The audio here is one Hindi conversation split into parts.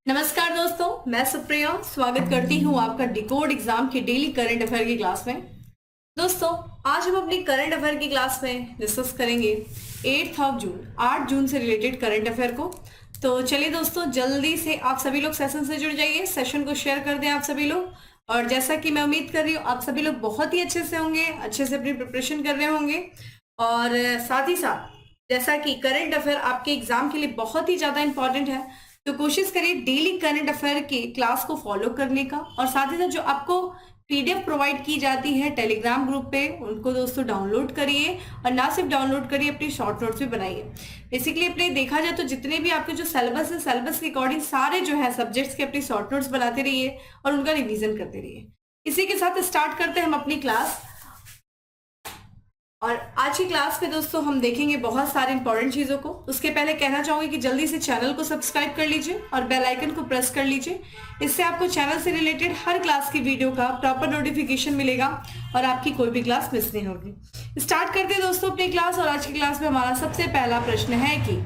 नमस्कार दोस्तों, मैं सुप्रिया स्वागत करती हूँ आपका डिकोड एग्जाम की डेली करंट अफेयर की क्लास में। दोस्तों, आज हम अपनी करंट अफेयर की क्लास में डिस्कस करेंगे 8 जून से रिलेटेड करंट अफेयर को। तो चलिए दोस्तों, जल्दी से आप सभी लोग सेशन से जुड़ जाइए, सेशन को शेयर कर दें आप सभी लोग। और जैसा कि मैं उम्मीद कर रही हूँ आप सभी लोग बहुत ही अच्छे से होंगे, अच्छे से अपनी प्रिपरेशन कर रहे होंगे। और साथ ही साथ जैसा कि करंट अफेयर आपके एग्जाम के लिए बहुत ही ज्यादा इंपॉर्टेंट है, तो कोशिश करिए डेली करंट अफेयर की क्लास को फॉलो करने का। और साथ ही साथ जो आपको पीडीएफ प्रोवाइड की जाती है टेलीग्राम ग्रुप पे, उनको दोस्तों डाउनलोड करिए। और ना सिर्फ डाउनलोड करिए, अपनी शॉर्ट नोट्स भी बनाइए। बेसिकली अपने देखा जाए तो जितने भी आपके जो सिलेबस है, सिलेबस के अकॉर्डिंग सारे जो है सब्जेक्ट्स के अपनी शॉर्ट नोट्स बनाते रहिए और उनका रिविजन करते रहिए। इसी के साथ स्टार्ट करते हैं हम अपनी क्लास। और आज की क्लास में दोस्तों हम देखेंगे बहुत सारे इंपॉर्टेंट चीजों को। उसके पहले कहना चाहूंगी कि जल्दी से चैनल को सब्सक्राइब कर लीजिए और बेल आइकन को प्रेस कर लीजिए। इससे आपको चैनल से रिलेटेड हर क्लास की वीडियो का प्रॉपर नोटिफिकेशन मिलेगा और आपकी कोई भी क्लास मिस नहीं होगी। स्टार्ट करते हैं दोस्तों अपनी क्लास। और आज की क्लास में हमारा सबसे पहला प्रश्न है कि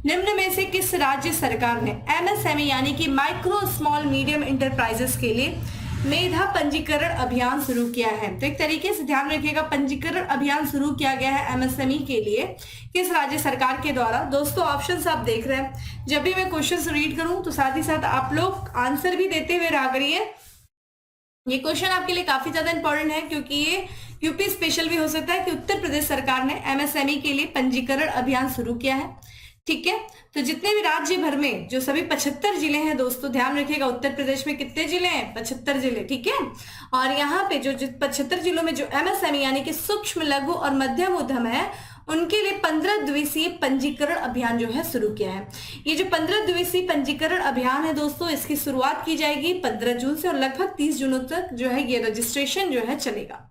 निम्न में से किस राज्य सरकार ने एमएसएमई यानी कि माइक्रो स्मॉल मीडियम इंटरप्राइजेस के लिए मेधा पंजीकरण अभियान शुरू किया है। तो एक तरीके से ध्यान रखिएगा, पंजीकरण अभियान शुरू किया गया है एमएसएमई के लिए किस राज्य सरकार के द्वारा। दोस्तों ऑप्शंस आप देख रहे हैं, जब भी मैं क्वेश्चंस रीड करूं तो साथ ही साथ आप लोग आंसर भी देते हुए रहा करिए। ये क्वेश्चन आपके लिए काफी ज्यादा इंपॉर्टेंट है क्योंकि ये यूपी स्पेशल भी हो सकता है कि उत्तर प्रदेश सरकार ने एमएसएमई के लिए पंजीकरण अभियान शुरू किया है। ठीक है, तो जितने भी राज्य भर में जो सभी 75 जिले हैं दोस्तों, ध्यान रखिएगा उत्तर प्रदेश में कितने जिले हैं, 75 जिले। ठीक है, और यहाँ पे जो 75 जिलों में जो एमएसएमई यानी कि सूक्ष्म लघु और मध्यम उद्यम है, उनके लिए 15 दिवसीय पंजीकरण अभियान जो है शुरू किया है। ये जो 15 दिवसीय पंजीकरण अभियान है दोस्तों, इसकी शुरुआत की जाएगी 15 जून से और लगभग 30 जून तक जो है ये रजिस्ट्रेशन जो है चलेगा।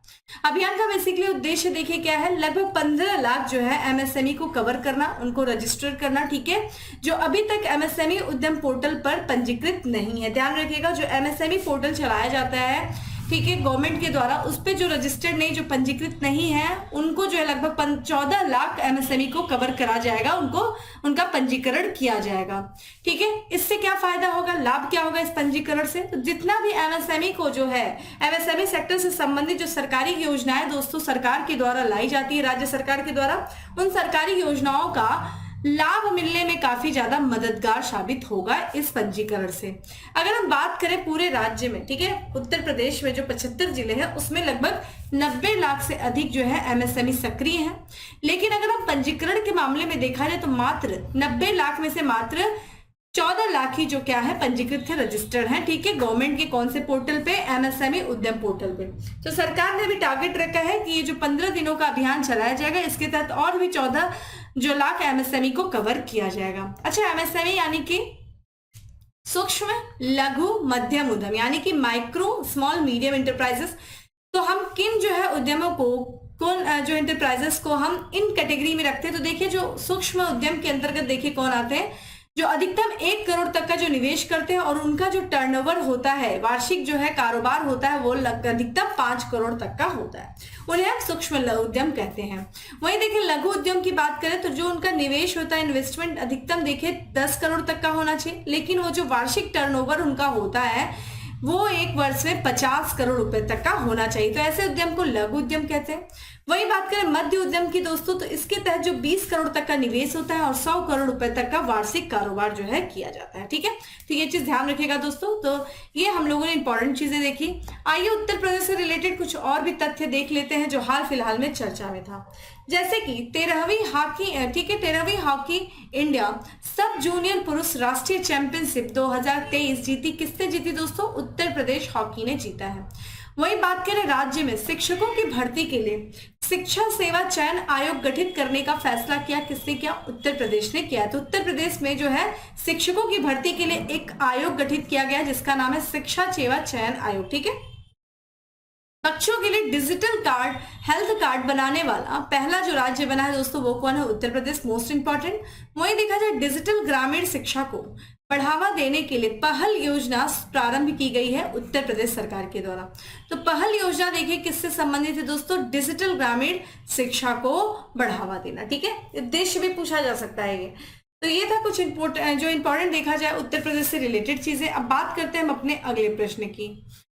अभियान का बेसिकली उद्देश्य देखिए क्या है, लगभग 15 लाख जो है एमएसएमई को कवर करना, उनको रजिस्टर करना। ठीक है, जो अभी तक एमएसएमई उद्यम पोर्टल पर पंजीकृत नहीं है। ध्यान रखिएगा, जो एमएसएमई पोर्टल चलाया जाता है ठीक है गवर्नमेंट के द्वारा, उस पे जो रजिस्टर्ड नहीं, जो पंजीकृत नहीं है, उनको जो है लगभग 14 लाख एमएसएमई को कवर करा जाएगा, उनको उनका पंजीकरण किया जाएगा। ठीक है, इससे क्या फायदा होगा, लाभ क्या होगा इस पंजीकरण से। तो जितना भी एमएसएमई को जो है एमएसएमई सेक्टर से संबंधित जो सरकारी योजनाएं दोस्तों सरकार के द्वारा लाई जाती है, राज्य सरकार के द्वारा, उन सरकारी योजनाओं का लाभ मिलने में काफी ज्यादा मददगार साबित होगा इस पंजीकरण से। अगर हम बात करें पूरे राज्य में, ठीक है, उत्तर प्रदेश में जो 75 जिले हैं उसमें लगभग 90 लाख से अधिक जो है एमएसएमई सक्रिय हैं। लेकिन अगर हम पंजीकरण के मामले में देखा जाए तो मात्र 90 लाख में से मात्र 14 लाख ही जो क्या है पंजीकृत है, रजिस्टर्ड है। ठीक है, गवर्नमेंट के कौन से पोर्टल पे, एमएसएमई उद्यम पोर्टल पे। तो सरकार ने भी टारगेट रखा है कि ये जो 15 दिनों का अभियान चलाया जाएगा, इसके तहत और भी 14 जो लाख एमएसएमई को कवर किया जाएगा। अच्छा, एमएसएमई यानी कि सूक्ष्म लघु मध्यम उद्यम यानी कि माइक्रो स्मॉल मीडियम इंटरप्राइजेस। तो हम किन जो है उद्यमों को, कौन जो इंटरप्राइजेस को हम इन कैटेगरी में रखते हैं। तो देखिए, जो सूक्ष्म उद्यम के अंतर्गत देखिए कौन आते हैं, जो अधिकतम 1 करोड़ तक का जो निवेश करते हैं और उनका जो टर्नओवर होता है, वार्षिक जो है कारोबार होता है, वो अधिकतम 5 करोड़ तक का होता है, उन्हें हम सूक्ष्म उद्यम कहते हैं। वहीं देखिए लघु उद्यम की बात करें तो जो उनका निवेश होता है, इन्वेस्टमेंट अधिकतम देखिए 10 करोड़ तक का होना चाहिए, लेकिन वो जो वार्षिक टर्नओवर उनका होता है वो एक वर्ष में 50 करोड़ रुपए तक का होना चाहिए। तो ऐसे उद्यम को लघु उद्यम कहते हैं। वही बात करें मध्य उद्यम की दोस्तों, तो इसके तहत जो 20 करोड़ तक का निवेश होता है और 100 करोड़ रुपए तक का वार्षिक कारोबार जो है किया जाता है। ठीक है, तो ये चीज ध्यान रखिएगा दोस्तों। तो ये हम लोगों ने इंपॉर्टेंट चीजें देखी। आइए उत्तर प्रदेश से रिलेटेड कुछ और भी तथ्य देख लेते हैं जो हाल फिलहाल में चर्चा में था। जैसे कि 13वीं हॉकी इंडिया सब जूनियर पुरुष राष्ट्रीय चैंपियनशिप 2023 जीती। किसने जीती दोस्तों, उत्तर प्रदेश हॉकी ने जीता है। वही बात करें राज्य में शिक्षकों की भर्ती के लिए शिक्षा सेवा चयन आयोग गठित करने का फैसला किया, किसने किया, उत्तर प्रदेश ने किया। तो उत्तर प्रदेश में जो है शिक्षकों की भर्ती के लिए एक आयोग गठित किया गया जिसका नाम है शिक्षा सेवा चयन आयोग। ठीक है, बच्चों के लिए डिजिटल कार्ड, हेल्थ कार्ड बनाने वाला पहला जो राज्य बना है दोस्तों वो कौन है, उत्तर प्रदेश, मोस्ट इंपॉर्टेंट। वहीं देखा जाए डिजिटल ग्रामीण शिक्षा को बढ़ावा देने के लिए पहल योजना प्रारंभ की गई है उत्तर प्रदेश सरकार के द्वारा। तो पहल योजना देखिए किससे संबंधित है दोस्तों, डिजिटल ग्रामीण शिक्षा को बढ़ावा देना। ठीक है, उद्देश्य भी पूछा जा सकता है ये। तो ये था कुछ जो इंपॉर्टेंट देखा जाए उत्तर प्रदेश से रिलेटेड चीजें। अब बात करते हैं हम अपने अगले प्रश्न की।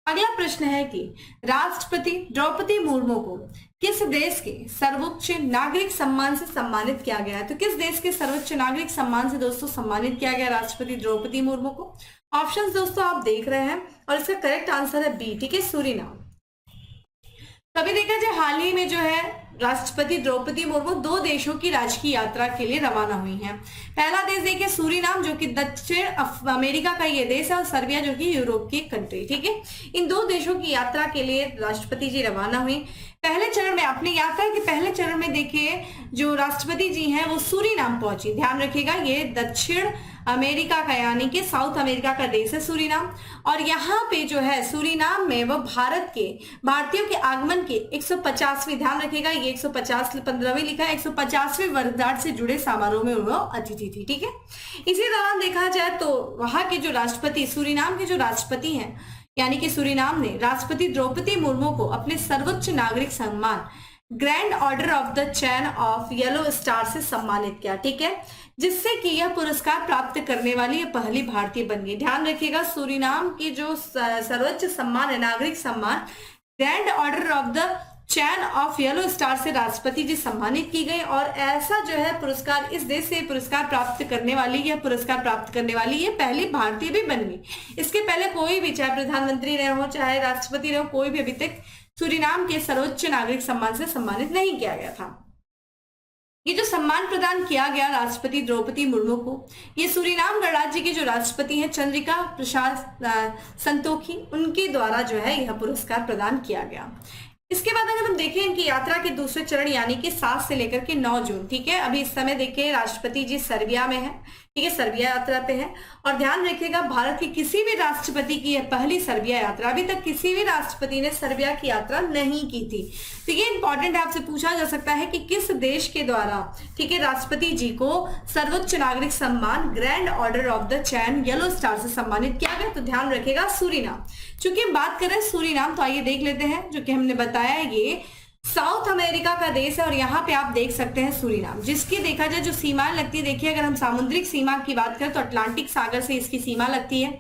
अगला प्रश्न है कि राष्ट्रपति द्रौपदी मुर्मू को किस देश के सर्वोच्च नागरिक सम्मान से सम्मानित किया गया है? तो किस देश के सर्वोच्च नागरिक सम्मान से दोस्तों सम्मानित किया गया राष्ट्रपति द्रौपदी मुर्मू को? ऑप्शंस दोस्तों आप देख रहे हैं और इसका करेक्ट आंसर है बी, ठीक है, सूरीनाम। तभी देखा जाए हाल ही में जो है राष्ट्रपति द्रौपदी मुर्मू 2 देशों की राजकीय यात्रा के लिए रवाना हुई हैं। पहला देश देखिए सूरीनाम, जो कि दक्षिण अमेरिका का ये देश है, और सर्बिया जो कि यूरोप की कंट्री, ठीक है। इन 2 देशों की यात्रा के लिए राष्ट्रपति जी रवाना हुई। पहले चरण में अपनी यात्रा के पहले चरण में देखिए जो राष्ट्रपति जी हैं वो सूरीनाम पहुंची। ध्यान रखिएगा ये दक्षिण अमेरिका का यानी कि साउथ अमेरिका का देश है सूरीनाम, और यहाँ पे जो है सूरीनाम में वो भारतीयों के आगमन के 150वीं, ध्यान रखिएगा ये 150 15वीं लिखा है, 150वीं वर्षगांठ से जुड़े समारोह में वो अतिथि थी, ठीक है। इसी दौरान देखा जाए तो वहां के जो राष्ट्रपति, सूरीनाम के जो राष्ट्रपति हैं यानी कि सूरीनाम ने राष्ट्रपति द्रौपदी मुर्मू को अपने सर्वोच्च नागरिक सम्मान grand order of the chain of yellow star से सम्मानित किया, ठीक है, जिससे कि यह पुरस्कार प्राप्त करने वाली यह पहली भारतीय बन गई। ध्यान रखिएगा सूरीनाम की जो सर्वोच्च सम्मान है, नागरिक सम्मान grand order of the chain of yellow star से राष्ट्रपति जी सम्मानित की गई, और ऐसा जो है पुरस्कार, इस देश से पुरस्कार प्राप्त करने वाली ये पहली भारतीय भी बन गई। इसके पहले कोई भी, चाहे प्रधानमंत्री रहे हो चाहे राष्ट्रपति रहे हो, कोई भी अभी तक सूरीनाम के सर्वोच्च नागरिक सम्मान से सम्मानित नहीं किया गया था। ये जो सम्मान प्रदान किया गया राष्ट्रपति द्रौपदी मुर्मू को, ये सूरीनाम गणराज्य के जो राष्ट्रपति हैं चंद्रिका प्रसाद संतोखी, उनके द्वारा जो है यह पुरस्कार प्रदान किया गया। इसके बाद अगर हम देखें इनकी यात्रा के दूसरे चरण यानी कि 7 से लेकर के 9 जून, ठीक है, अभी इस समय देखिए राष्ट्रपति जी सर्बिया में है, ठीक है, सर्बिया यात्रा पे है। और ध्यान रखिएगा भारत के किसी भी राष्ट्रपति की यह पहली सर्बिया यात्रा, अभी तक किसी भी राष्ट्रपति ने सर्बिया की यात्रा नहीं की थी। तो ये इंपॉर्टेंट आपसे पूछा जा सकता है कि किस देश के द्वारा, ठीक है, राष्ट्रपति जी को सर्वोच्च नागरिक सम्मान grand order of the chain yellow star से सम्मानित किया गया? तो ध्यान रखिएगा सूरीनाम। चूंकि हम बात करें सूरीनाम, तो आइए देख लेते हैं, जो कि हमने बताया ये साउथ अमेरिका का देश है, और यहाँ पे आप देख सकते हैं सूरीनाम, जिसकी देखा जाए जो सीमाएं लगती है, देखिए अगर हम सामुद्रिक सीमा की बात करें तो अटलांटिक सागर से इसकी सीमा लगती है।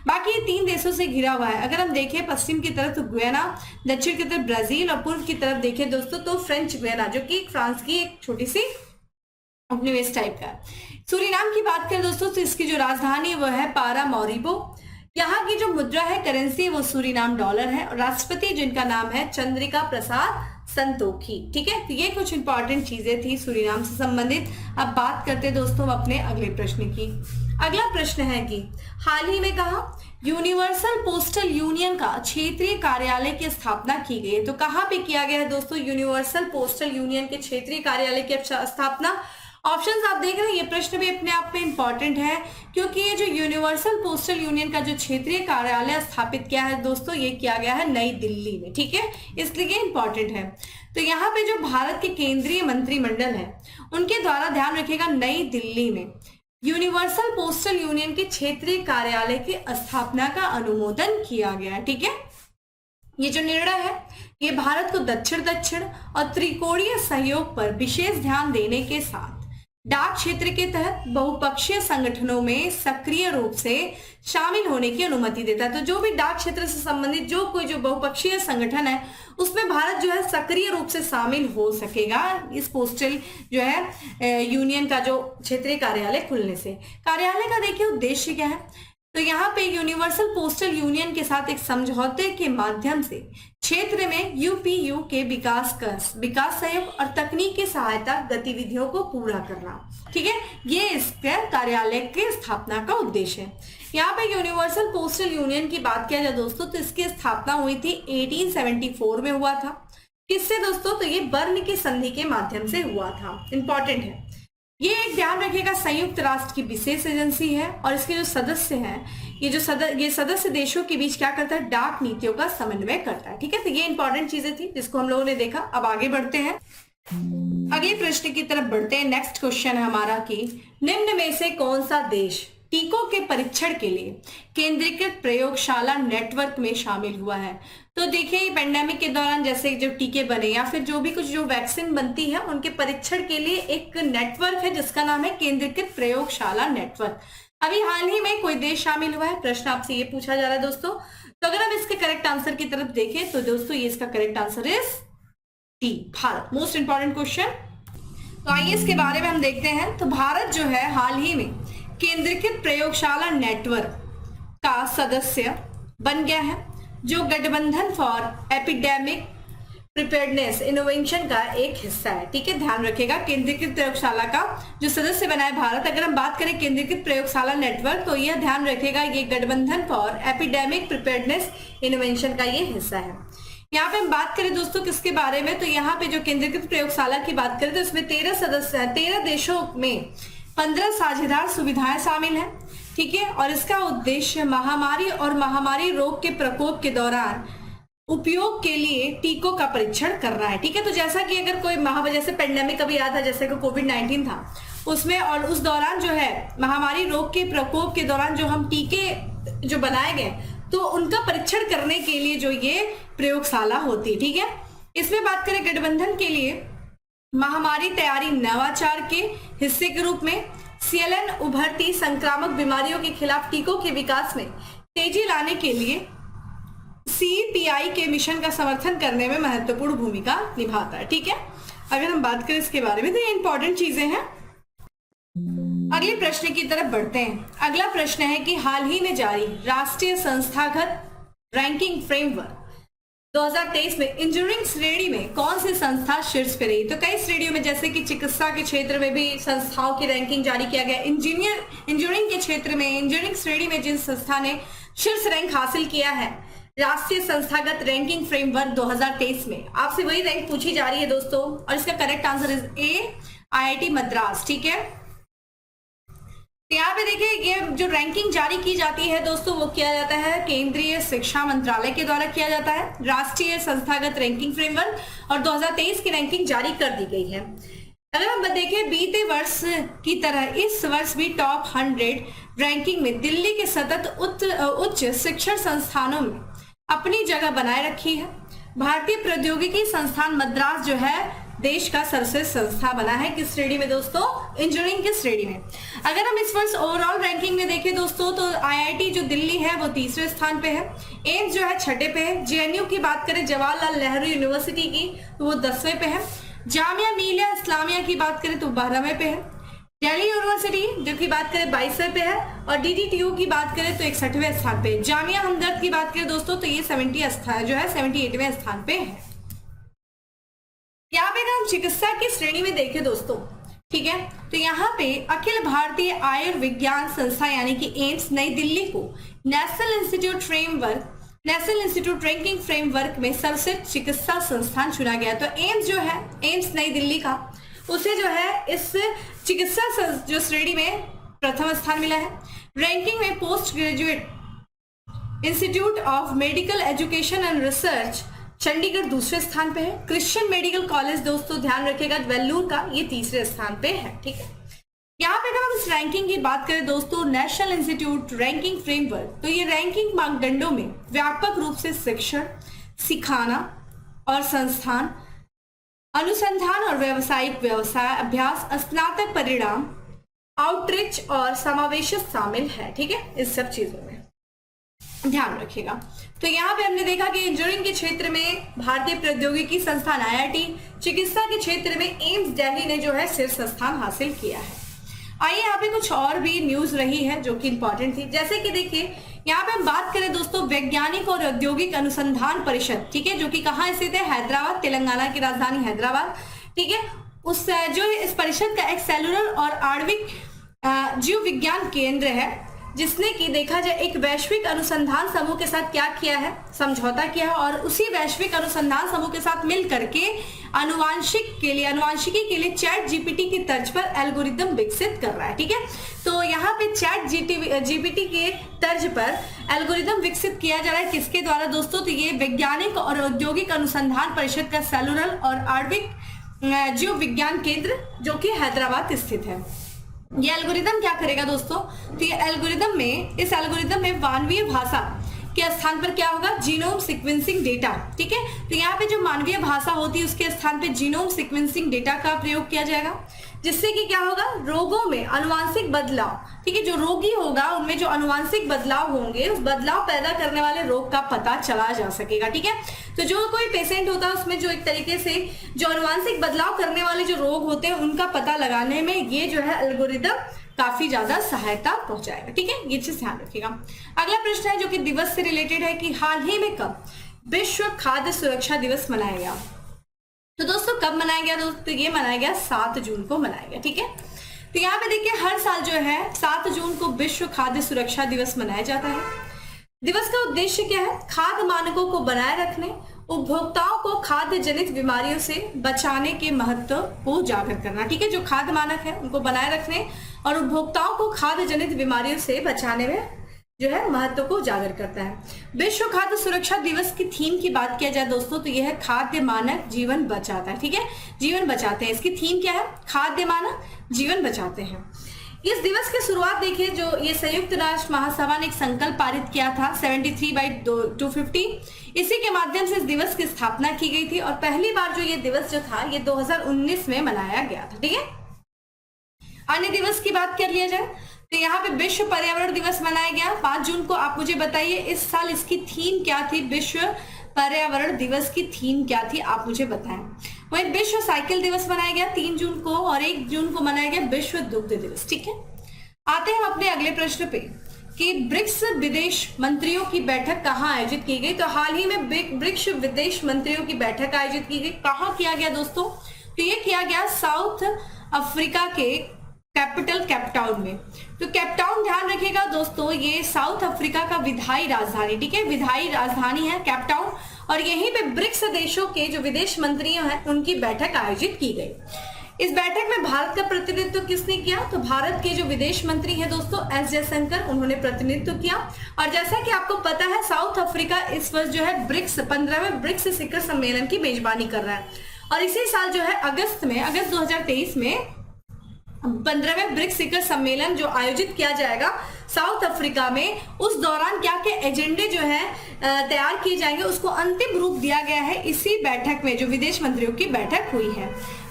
बाकी ये 3 देशों से घिरा हुआ है। अगर हम देखें पश्चिम की तरफ तो गुयाना, दक्षिण की तरफ ब्राजील, और पूर्व की तरफ देखें दोस्तों तो फ्रेंच गुयाना, जो कि फ्रांस की एक छोटी सी उपनिवेश टाइप का। सूरीनाम की बात करें दोस्तों तो इसकी जो राजधानी है वो है पारामौरिबो। यहाँ की जो मुद्रा है, करेंसी, वो सूरीनाम डॉलर है, और राष्ट्रपति जिनका नाम है चंद्रिका प्रसाद संतोखी, ठीक है। तो ये कुछ इंपॉर्टेंट चीजें थी सूरीनाम से संबंधित। अब बात करते हैं दोस्तों अपने अगले प्रश्न की। अगला प्रश्न है कि हाल ही में कहा यूनिवर्सल पोस्टल यूनियन का क्षेत्रीय कार्यालय की स्थापना की गई है? तो कहाँ पे किया गया है दोस्तों यूनिवर्सल पोस्टल यूनियन के क्षेत्रीय कार्यालय की स्थापना? ऑप्शंस आप देख रहे हैं, ये प्रश्न भी अपने आप में इंपॉर्टेंट है, क्योंकि ये जो यूनिवर्सल पोस्टल यूनियन का जो क्षेत्रीय कार्यालय स्थापित किया है दोस्तों, ये किया गया है नई दिल्ली में, ठीक है, इसलिए ये इंपॉर्टेंट है। तो यहाँ पे जो भारत के केंद्रीय मंत्रिमंडल है उनके द्वारा, ध्यान रखिएगा, नई दिल्ली में यूनिवर्सल पोस्टल यूनियन के क्षेत्रीय कार्यालय की स्थापना का अनुमोदन किया गया है, ठीक है। ये जो निर्णय है ये भारत को दक्षिण और त्रिकोणीय सहयोग पर विशेष ध्यान देने के साथ डाक क्षेत्र के तहत बहुपक्षीय संगठनों में सक्रिय रूप से शामिल होने की अनुमति देता है। तो जो भी डाक क्षेत्र से संबंधित जो बहुपक्षीय संगठन है उसमें भारत जो है सक्रिय रूप से शामिल हो सकेगा इस पोस्टल जो है यूनियन का जो क्षेत्रीय कार्यालय खुलने से। कार्यालय का देखिए उद्देश्य क्या है, तो यहाँ पे यूनिवर्सल पोस्टल यूनियन के साथ एक समझौते के माध्यम से क्षेत्र में यूपीयू के विकास सहयोग और तकनीकी सहायता गतिविधियों को पूरा करना, ठीक है, ये इसके कार्यालय की स्थापना का उद्देश्य है। यहाँ पे यूनिवर्सल पोस्टल यूनियन की बात किया जाए दोस्तों तो इसकी स्थापना हुई थी 1874 में हुआ था। किससे दोस्तों, तो ये बर्न की संधि के माध्यम से हुआ था। इंपॉर्टेंट है ये, एक ध्यान रखिएगा, संयुक्त राष्ट्र की विशेष एजेंसी है, और इसके जो सदस्य हैं ये सदस्य देशों के बीच क्या करता है, डाक नीतियों का समन्वय करता है, ठीक है। तो ये इंपॉर्टेंट चीजें थी जिसको हम लोगों ने देखा। अब आगे बढ़ते हैं, अगले प्रश्न की तरफ बढ़ते हैं। नेक्स्ट क्वेश्चन है हमारा कि निम्न में से कौन सा देश टीकों के परीक्षण के लिए केंद्रीकृत प्रयोगशाला नेटवर्क में शामिल हुआ है। तो देखिए पेंडेमिक के दौरान जैसे जो टीके बने या फिर जो भी कुछ जो वैक्सीन बनती है उनके परीक्षण के लिए एक नेटवर्क है जिसका नाम है केंद्रीकृत प्रयोगशाला नेटवर्क। अभी हाल ही में कोई देश शामिल हुआ है, प्रश्न आपसे ये पूछा जा रहा है दोस्तों। तो अगर हम इसके करेक्ट आंसर की तरफ देखें तो दोस्तों ये इसका correct answer is D, Bharat. Most important question. तो आइए इसके बारे में हम देखते हैं। तो भारत जो है हाल ही में केंद्रीकृत प्रयोगशाला नेटवर्क का सदस्य बन गया है, जो गठबंधन फॉर एपिडेमिक प्रिपेयर्डनेस इनोवेशन का एक हिस्सा है। ठीक है, ध्यान रखिएगा केंद्रीकृत प्रयोगशाला का जो सदस्य बना है भारत। अगर हम बात करें केंद्रीकृत प्रयोगशाला नेटवर्क तो यह ध्यान रखिएगा ये गठबंधन फॉर एपिडेमिक प्रिपेयर्डनेस इनोवेशन का ये हिस्सा है। यहाँ पे हम बात करें दोस्तों किसके बारे में, तो यहाँ पे जो केंद्रीकृत प्रयोगशाला की बात करें तो इसमें 13 सदस्य हैं, 13 देशों में 15 साझेदार सुविधाएं शामिल हैं। ठीक है, और इसका उद्देश्य महामारी और महामारी रोग के प्रकोप के दौरान उपयोग के लिए टीकों का परीक्षण करना है। ठीक है, तो जैसा कि अगर कोई महामारी जैसे पेंडेमिक अभी आया था, जैसे कि कोविड-19 था उसमें, और उस दौरान जो है महामारी रोग के प्रकोप के दौरान जो हम टीके जो बनाए गए तो उनका परीक्षण करने के लिए जो ये प्रयोगशाला होती है। ठीक है, इसमें बात करें गठबंधन के लिए महामारी तैयारी नवाचार के हिस्से के रूप में सीएलएन उभरती संक्रामक बीमारियों के खिलाफ टीकों के विकास में तेजी लाने के लिए सीपीआई के मिशन का समर्थन करने में महत्वपूर्ण भूमिका निभाता है। ठीक है, अगर हम बात करें इसके बारे में तो ये इंपॉर्टेंट चीजें हैं। अगले प्रश्न की तरफ बढ़ते हैं। अगला प्रश्न है कि हाल ही में जारी राष्ट्रीय संस्थागत रैंकिंग फ्रेमवर्क 2023 में इंजीनियरिंग श्रेणी में कौन सी संस्था शीर्ष पे रही। तो कई श्रेणियों में जैसे कि चिकित्सा के क्षेत्र में भी संस्थाओं की रैंकिंग जारी किया गया। इंजीनियरिंग के क्षेत्र में इंजीनियरिंग श्रेणी में जिन संस्था ने शीर्ष रैंक हासिल किया है राष्ट्रीय संस्थागत रैंकिंग फ्रेमवर्क 2023 में, आपसे वही रैंक पूछी जा रही है दोस्तों, और इसका correct answer is a, IIT Madras. ठीक है, यहाँ पे देखिए ये जो रैंकिंग जारी की जाती है दोस्तों वो किया जाता है केंद्रीय शिक्षा मंत्रालय के द्वारा किया जाता है राष्ट्रीय संस्थागत रैंकिंग फ्रेमवर्क, और 2023 की रैंकिंग जारी कर दी गई है। अगर हम देखें बीते वर्ष की तरह इस वर्ष भी टॉप 100 रैंकिंग में दिल्ली के सतत उच्च शिक्षण संस्थानों में अपनी जगह बनाए रखी है। भारतीय प्रौद्योगिकी संस्थान मद्रास जो है देश का सर्वश्रेष्ठ संस्था बना है किस श्रेणी में दोस्तों, इंजीनियरिंग की श्रेणी में। अगर हम इस वर्ष ओवरऑल रैंकिंग में देखें दोस्तों तो IIT जो दिल्ली है वो तीसरे स्थान पे है, एम्स जो है छठे पे है, JNU की बात करें जवाहरलाल नेहरू यूनिवर्सिटी की तो वो 10वें पे है, जामिया मिलिया इस्लामिया की बात करें तो 12वें पे है, दिल्ली यूनिवर्सिटी जो की बात करें 22वें पे है, और DDTU की बात करें तो 61वें स्थान पे। जामिया हमदर्द की बात करें दोस्तों तो ये 78वें स्थान पे है। यहाँ पे अगर हम चिकित्सा की श्रेणी में देखें दोस्तों, ठीक है, तो यहाँ पे अखिल भारतीय आयुर्विज्ञान संस्था यानी कि एम्स नई दिल्ली को नेशनल इंस्टीट्यूट रैंकिंग फ्रेमवर्क में सर्वश्रेष्ठ चिकित्सा संस्थान चुना गया। तो एम्स जो है, एम्स नई दिल्ली का, उसे जो है इस चिकित्सा जो श्रेणी में प्रथम स्थान मिला है। रैंकिंग में post graduate institute of medical education and research Chandigarh दूसरे स्थान पे है। क्रिश्चियन मेडिकल कॉलेज दोस्तों ध्यान रखिएगा वेल्लूर का, ये तीसरे स्थान पे है। ठीक है, यहाँ पे अगर हम इस रैंकिंग की बात करें दोस्तों नेशनल इंस्टीट्यूट रैंकिंग फ्रेमवर्क, तो ये रैंकिंग मानदंडों में व्यापक रूप से शिक्षण, सिखाना और संस्थान, अनुसंधान और व्यावसायिक अभ्यास, स्नातक परिणाम, आउटरीच और समावेश शामिल है। ठीक है, इस सब चीजों में ध्यान रखिएगा। तो यहाँ पे हमने देखा कि इंजीनियरिंग के क्षेत्र में भारतीय प्रौद्योगिकी संस्थान IIT, चिकित्सा के क्षेत्र में एम्स दिल्ली ने जो है शीर्ष स्थान हासिल किया है। आइए यहाँ पे कुछ और भी न्यूज रही है जो कि इंपॉर्टेंट थी, जैसे कि देखिए यहाँ पे हम बात करें दोस्तों वैज्ञानिक और औद्योगिक अनुसंधान परिषद, ठीक है, जो कि कहाँ स्थित है, हैदराबाद, तेलंगाना की राजधानी हैदराबाद। ठीक है, उस जो इस परिषद का एक सेलुलर और आणविक जीव विज्ञान केंद्र है, जिसने कि देखा जाए एक वैश्विक अनुसंधान समूह के साथ क्या किया है, समझौता किया है, और उसी वैश्विक अनुसंधान समूह के साथ मिल करके अनुवांशिकी के लिए चैट जीपीटी की तर्ज पर एल्गोरिदम विकसित कर रहा है। ठीक है, तो यहाँ पे चैट जीपीटी के तर्ज पर एल्गोरिदम विकसित किया जा रहा है किसके द्वारा दोस्तों, तो ये वैज्ञानिक और औद्योगिक अनुसंधान परिषद का सेलुलर और आणविक जीव विज्ञान केंद्र जो कि हैदराबाद स्थित है। ये एल्गोरिदम क्या करेगा दोस्तों, तो ये एल्गोरिदम में, इस एल्गोरिदम में मानवीय भाषा के स्थान पर क्या होगा, जीनोम सीक्वेंसिंग डेटा। ठीक है, तो यहाँ पे जो मानवीय भाषा होती है उसके स्थान पे जीनोम सीक्वेंसिंग डेटा का प्रयोग किया जाएगा, जिससे कि क्या होगा, रोगों में अनुवांशिक बदलाव, ठीक है, जो रोगी होगा उनमें जो अनुवांशिक बदलाव होंगे, उस बदलाव पैदा करने वाले रोग का पता चला जा सकेगा। ठीक है, तो जो कोई पेशेंट होता है उसमें जो एक तरीके से जो अनुवांशिक बदलाव करने वाले जो रोग होते हैं उनका पता लगाने में ये जो है एल्गोरिदम काफी ज्यादा सहायता पहुंचाएगा। ठीक है, ये चीज ध्यान रखिएगा। अगला प्रश्न है जो कि दिवस से रिलेटेड है कि हाल ही में कब विश्व खाद्य सुरक्षा दिवस मनाया गया। तो दोस्तों कब मनाया गया दोस्तों, ये मनाया गया 7 जून को मनाया गया। ठीक है, तो यहाँ पे देखिए हर साल जो है 7 जून को विश्व खाद्य सुरक्षा दिवस मनाया जाता है। दिवस का उद्देश्य क्या है, खाद्य मानकों को बनाए रखने, उपभोक्ताओं को खाद्य जनित बीमारियों से बचाने के महत्व को उजागर करना। ठीक है, जो खाद्य मानक है उनको बनाए रखने और उपभोक्ताओं को खाद्य जनित बीमारियों से बचाने में जो है महत्व को उजागर करता है। विश्व खाद्य सुरक्षा दिवस की थीम की बात किया जाए दोस्तों तो यह है खाद्य मानक जीवन बचाता है। ठीक है, जीवन बचाते हैं, इसकी थीम क्या है, खाद्य मानक जीवन बचाते हैं। इस दिवस की शुरुआत देखिए, जो ये संयुक्त राष्ट्र महासभा ने एक संकल्प पारित किया था 73/250, इसी के माध्यम से इस दिवस की स्थापना की गई थी और पहली बार जो ये दिवस जो था ये 2019 में मनाया गया था। ठीक है, अन्य दिवस की बात कर लिया जाए तो यहाँ पे विश्व पर्यावरण दिवस मनाया गया 5 जून को। आप मुझे बताइए इस साल इसकी थीम क्या थी, विश्व पर्यावरण दिवस की थीम क्या थी, आप मुझे बताएं। वहीं विश्व साइकिल दिवस मनाया गया 3 जून को और 1 जून को मनाया गया विश्व दुग्ध दिवस। ठीक है, आते हैं हम अपने अगले प्रश्न पे कि ब्रिक्स विदेश मंत्रियों की बैठक कहाँ आयोजित की गई। तो हाल ही में ब्रिक्स विदेश मंत्रियों की बैठक आयोजित की गई, कहाँ किया गया दोस्तों, तो ये किया गया साउथ अफ्रीका के कैपिटल केपटाउन में। तो केपटाउन ध्यान रखिएगा दोस्तों, ये साउथ अफ्रीका का विधायी राजधानी, ठीक है, विधायी राजधानी है केपटाउन और यहीं पे ब्रिक्स देशों के जो विदेश मंत्री हैं उनकी बैठक आयोजित की गई। इस बैठक में भारत का प्रतिनिधित्व किसने किया, तो भारत के जो विदेश मंत्री हैं दोस्तों एस जयशंकर, उन्होंने प्रतिनिधित्व किया। और जैसा कि आपको पता है साउथ अफ्रीका इस वर्ष जो है ब्रिक्स 15वें ब्रिक्स शिखर सम्मेलन की मेजबानी कर रहा है और इसी साल जो है अगस्त 2023 में 15वें ब्रिक्स शिखर सम्मेलन जो आयोजित किया जाएगा साउथ अफ्रीका में, उस दौरान क्या क्या एजेंडे जो है तैयार किए जाएंगे उसको अंतिम रूप दिया गया है इसी बैठक में जो विदेश मंत्रियों की बैठक हुई है।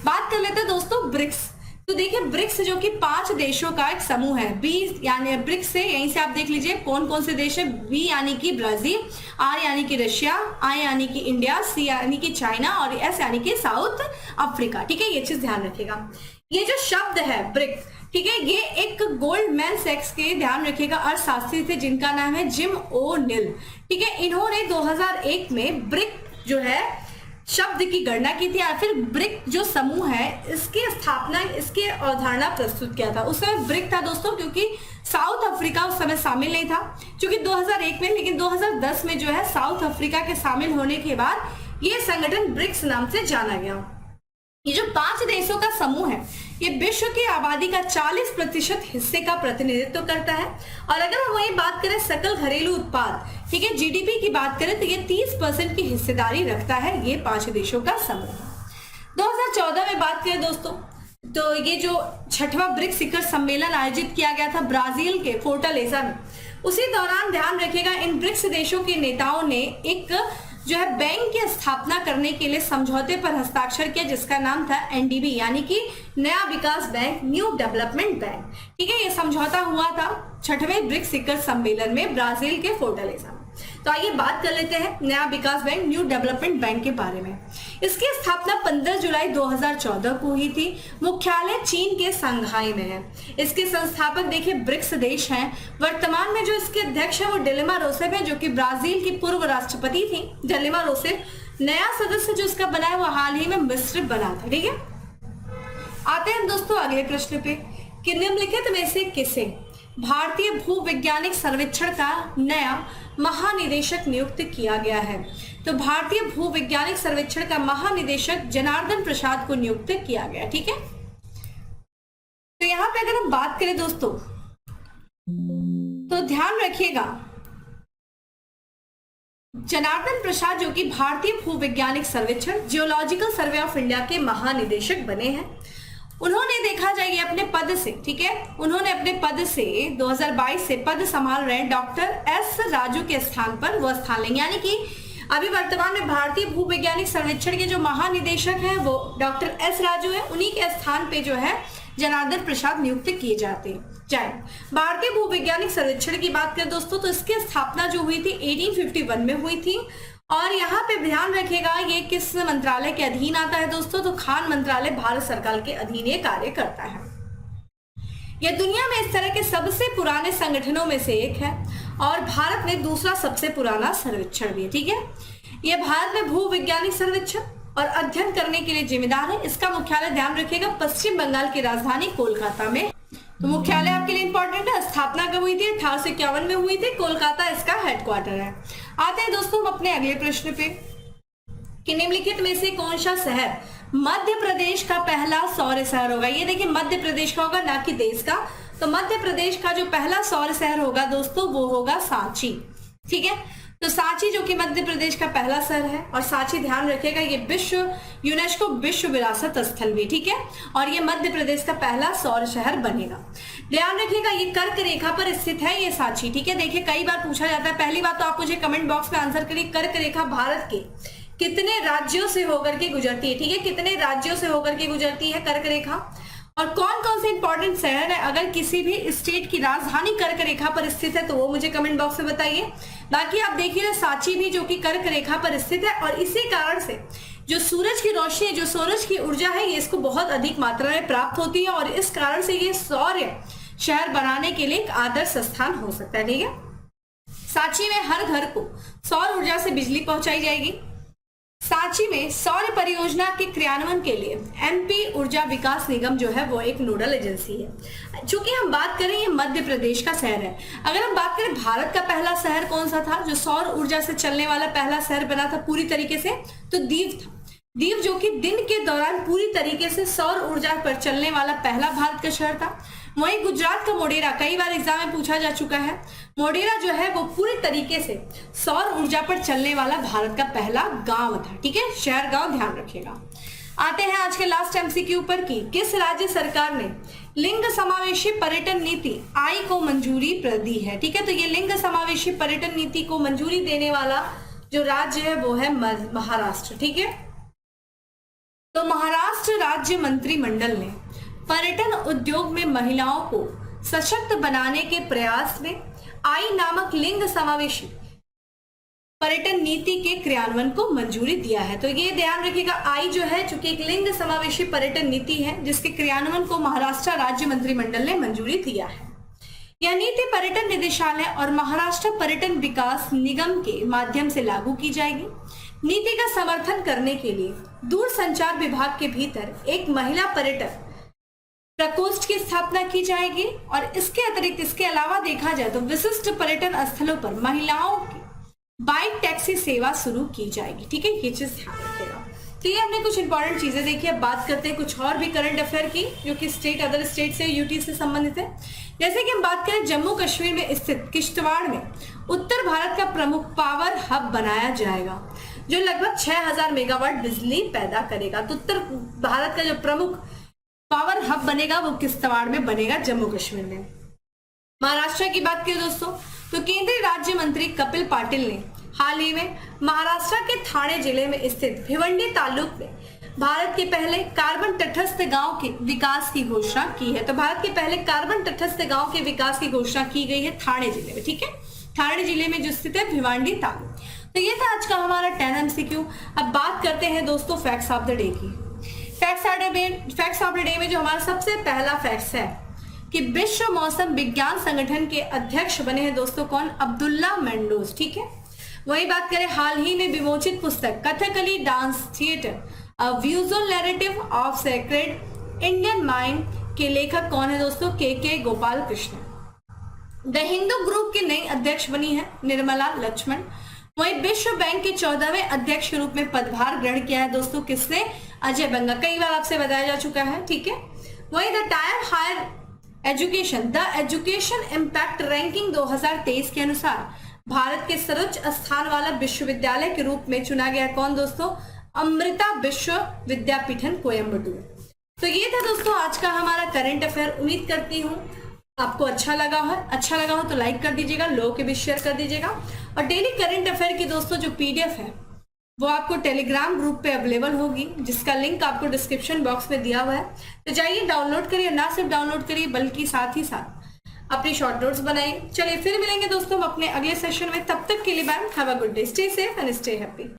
बात कर लेते हैं दोस्तों ब्रिक्स। तो देखिए ब्रिक्स जो कि 5 देशों का एक समूह है, बी यानी ब्रिक्स से यहीं से आप देख लीजिए कौन कौन से देश है, बी यानी कि ब्राजील, आर यानी कि रशिया, आई यानी कि इंडिया, सी यानी कि चाइना और एस यानी कि साउथ अफ्रीका। ठीक है, ये चीज ध्यान रखिएगा। ये जो शब्द है ब्रिक्स, ठीक है, ये एक गोल्डमैन सैक्स के ध्यान रखिएगा अर्थशास्त्री थे जिनका नाम है जिम ओ नील। ठीक है, इन्होंने 2001 में ब्रिक जो है शब्द की गणना की थी या फिर ब्रिक जो समूह है इसकी स्थापना, इसकी अवधारणा प्रस्तुत किया था। उस समय ब्रिक था दोस्तों क्योंकि साउथ अफ्रीका उस समय शामिल नहीं था क्योंकि 2001 में, लेकिन 2010 में जो है साउथ अफ्रीका के शामिल होने के बाद ये संगठन ब्रिक्स नाम से जाना गया। ये जो 5 देशों का समूह है ये विश्व की आबादी का 40% हिस्से का प्रतिनिधित्व करता है और अगर हम वही बात करें सकल घरेलू उत्पाद, ठीक है, जीडीपी की बात करें तो ये 30% की हिस्सेदारी रखता है ये 5 देशों का समूह। 2014 में बात करें दोस्तों तो ये जो 6वां ब्रिक्स शिखर सम्मेलन आयोजित किया गया था ब्राजील के फोर्टालेजा में, उसी दौरान ध्यान रखिएगा इन ब्रिक्स देशों के नेताओं ने एक जो है बैंक की स्थापना करने के लिए समझौते पर हस्ताक्षर किया जिसका नाम था एनडीबी यानी कि नया विकास बैंक, न्यू डेवलपमेंट बैंक। ठीक है, ये समझौता हुआ था 6वें ब्रिक्स शिखर सम्मेलन में ब्राजील के फोर्टालेजा में। तो आइए बात कर लेते हैं नया विकास बैंक, न्यू डेवलपमेंट बैंक के बारे में। इसकी स्थापना 15 जुलाई 2014 को हुई थी। मुख्यालय चीन के शंघाई में है। इसके संस्थापक देखिए ब्रिक्स देश हैं। वर्तमान में जो इसके अध्यक्ष है वो डिल्मा रोसेफ है जो कि ब्राजील की पूर्व राष्ट्रपति थी डिल्मा रोसेफ। नया सदस्य जो इसका बना है वो हाल ही में मिस्र बना था। ठीक है, आते हैं दोस्तों अगले प्रश्न पे कि निम्नलिखित में से किसे भारतीय भूवैज्ञानिक सर्वेक्षण का नया महानिदेशक नियुक्त किया गया है। तो भारतीय भूवैज्ञानिक सर्वेक्षण का महानिदेशक जनार्दन प्रसाद को नियुक्त किया गया। ठीक है, तो यहां पे अगर हम बात करें दोस्तों तो ध्यान रखिएगा जनार्दन प्रसाद जो कि भारतीय भूवैज्ञानिक सर्वेक्षण जियोलॉजिकल सर्वे ऑफ इंडिया के महानिदेशक बने हैं उन्होंने देखा जाए अपने पद से, ठीक है, उन्होंने अपने पद से 2022 से पद संभाल रहे डॉक्टर एस राजू के स्थान पर वो स्थान लेंगे। यानी कि अभी वर्तमान में भारतीय भूवैज्ञानिक सर्वेक्षण के जो महानिदेशक हैं वो डॉक्टर एस राजू है, उन्हीं के स्थान पे जो है जनार्दन प्रसाद नियुक्त किए जाते हैं। भारतीय भूवैज्ञानिक सर्वेक्षण की बात करें दोस्तों तो इसकी स्थापना जो हुई थी 1851 में हुई थी। और यहाँ पे ध्यान रखिएगा ये किस मंत्रालय के अधीन आता है दोस्तों, तो खान मंत्रालय भारत सरकार के अधीन ये कार्य करता है। यह दुनिया में इस तरह के सबसे पुराने संगठनों में से एक है और भारत में दूसरा सबसे पुराना सर्वेक्षण भी है, ठीक है। यह भारत में भूवैज्ञानिक सर्वेक्षण और अध्ययन करने के लिए जिम्मेदार है। इसका मुख्यालय ध्यान रखिएगा पश्चिम बंगाल की राजधानी कोलकाता में। तो मुख्यालय आपके लिए इंपॉर्टेंट है। स्थापना कब हुई थी? 1851 में हुई थी। कोलकाता इसका हेडक्वार्टर है। आते हैं दोस्तों अपने अगले प्रश्न पे कि निम्नलिखित में से कौन सा शहर मध्य प्रदेश का पहला सौर शहर होगा। ये देखिए मध्य प्रदेश का होगा, ना कि देश का। तो मध्य प्रदेश का जो पहला सौर शहर होगा दोस्तों वो होगा सांची, ठीक है। तो सांची जो कि मध्य प्रदेश का पहला शहर है और सांची ध्यान रखिएगा ये यूनेस्को विश्व विरासत स्थल भी, ठीक है। और ये मध्य प्रदेश का पहला सौर शहर बनेगा। ध्यान रखिएगा ये कर्क रेखा पर स्थित है ये सांची, ठीक है। देखिए कई बार पूछा जाता है। पहली बात तो आप मुझे कमेंट बॉक्स में आंसर करिए, कर्क रेखा भारत के कितने राज्यों से होकर के गुजरती है, ठीक है। कितने राज्यों से होकर के गुजरती है कर्क रेखा और कौन कौन से इंपॉर्टेंट शहर है। अगर किसी भी स्टेट की राजधानी कर्क रेखा पर स्थित है तो वो मुझे कमेंट बॉक्स में बताइए। बाकी आप देखिए सांची भी जो कि कर्क रेखा पर स्थित है और इसी कारण से जो सूरज की रोशनी है, जो सूरज की ऊर्जा है, ये इसको बहुत अधिक मात्रा में प्राप्त होती है और इस कारण से ये सौर शहर बनाने के लिए एक आदर्श स्थान हो सकता है, ठीक है। सांची में हर घर को सौर ऊर्जा से बिजली पहुंचाई जाएगी। सांची में सौर परियोजना के क्रियान्वयन के लिए एमपी ऊर्जा विकास निगम जो है वो एक नोडल एजेंसी है। चूंकि हम बात करें ये मध्य प्रदेश का शहर है। अगर हम बात करें भारत का पहला शहर कौन सा था जो सौर ऊर्जा से चलने वाला पहला शहर बना था पूरी तरीके से, तो दीव था। दीव जो कि दिन के दौरान पूरी तरीके से सौर ऊर्जा पर चलने वाला पहला भारत का शहर था। वहीं गुजरात का मोढेरा कई बार एग्जाम में पूछा जा चुका है। मोढेरा जो है वो पूरी तरीके से सौर ऊर्जा पर चलने वाला भारत का पहला गांव था, ठीक है। शहर गांव ध्यान रखिएगा। आते हैं आज के लास्ट एमसीक्यू पर कि किस राज्य सरकार ने लिंग समावेशी पर्यटन नीति आई को मंजूरी दी है, ठीक है। तो ये लिंग समावेशी पर्यटन नीति को मंजूरी देने वाला जो राज्य है वो है महाराष्ट्र, ठीक है। तो महाराष्ट्र राज्य मंत्रिमंडल ने पर्यटन उद्योग में महिलाओं को सशक्त बनाने के प्रयास में आई नामक लिंग समावेशी पर्यटन नीति के क्रियान्वयन को मंजूरी दिया है। तो ये ध्यान रखिएगा आई जो है चूंकि एक लिंग समावेशी पर्यटन नीति है जिसके क्रियान्वयन को महाराष्ट्र राज्य मंत्रिमंडल ने मंजूरी दिया है। यह नीति पर्यटन निदेशालय और महाराष्ट्र पर्यटन विकास निगम के माध्यम से लागू की जाएगी। नीति का समर्थन करने के लिए दूरसंचार विभाग के भीतर एक महिला पर्यटक प्रकोष्ठ की स्थापना की जाएगी और इसके अतिरिक्त इसके अलावा देखा जाए तो विशिष्ट पर्यटन स्थलों पर महिलाओं की बाइक टैक्सी सेवा शुरू की जाएगी, ठीक है। ये चीज ध्यान रखिएगा। तो ये हमने कुछ इंपॉर्टेंट चीजें देखी। अब बात करते हैं कुछ और भी करंट अफेयर की जो कि स्टेट अदर स्टेट से यूटी से संबंधित है। जैसे कि हम बात करें जम्मू कश्मीर में स्थित किश्तवाड़ में उत्तर भारत का प्रमुख पावर हब बनाया जाएगा जो लगभग 6000 मेगावाट बिजली पैदा करेगा। तो उत्तर भारत का जो प्रमुख पावर हब बनेगा वो किश्तवाड़ में बनेगा जम्मू कश्मीर में। महाराष्ट्र की बात करें दोस्तों तो केंद्रीय राज्य मंत्री कपिल पाटिल ने हाल ही में महाराष्ट्र के ठाणे जिले में स्थित भिवंडी तालुक में भारत के पहले कार्बन तटस्थ गांव के विकास की घोषणा की है। तो भारत के पहले कार्बन तटस्थ गांव के विकास की घोषणा की गई है ठाणे जिले में, ठीक है। ठाणे जिले में जो स्थित है भिवंडी तालुक। तो ये था आज का हमारा 10 MCQ। अब बात करते हैं दोस्तों फैक्ट्स ऑफ द डे की। फैक्ट्स ऑफ द डे में जो हमारा सबसे पहला फैक्ट्स है कि विश्व मौसम विज्ञान संगठन के अध्यक्ष बने हैं दोस्तों कौन? अब्दुल्ला मेंडोज, ठीक है। वही बात करें हाल ही में विमोचित पुस्तक Kathakali dance theatre a visual narrative of sacred Indian mind के लेखक कौन है दोस्तों? के गोपाल कृष्ण। द हिंदू ग्रुप की नई अध्यक्ष बनी है निर्मला लक्ष्मण। वही विश्व बैंक के 14वें अध्यक्ष के रूप में पदभार ग्रहण किया है दोस्तों किसने? अजय बंगा। कई बार आपसे बताया जा चुका है, ठीक है। वही the time higher education the education impact ranking 2023 के अनुसार भारत के सर्वोच्च स्थान वाला विश्वविद्यालय के रूप में चुना गया कौन दोस्तों? अमृता विश्व विद्यापीठन कोयम्बटूर। तो ये था दोस्तों आज का हमारा करंट अफेयर। उम्मीद करती हूँ आपको अच्छा लगा हो तो लाइक कर दीजिएगा, लोगों के बीच शेयर कर दीजिएगा। और डेली करंट अफेयर की दोस्तों जो पीडीएफ है वो आपको टेलीग्राम ग्रुप पे अवेलेबल होगी, जिसका लिंक आपको डिस्क्रिप्शन बॉक्स में दिया हुआ है। तो जाइए डाउनलोड करिए, ना सिर्फ डाउनलोड करिए बल्कि साथ ही साथ अपनी शॉर्ट नोट्स बनाइए। चलिए फिर मिलेंगे दोस्तों अपने अगले सेशन में, तब तक के लिए bye, have a good day, stay safe and stay happy.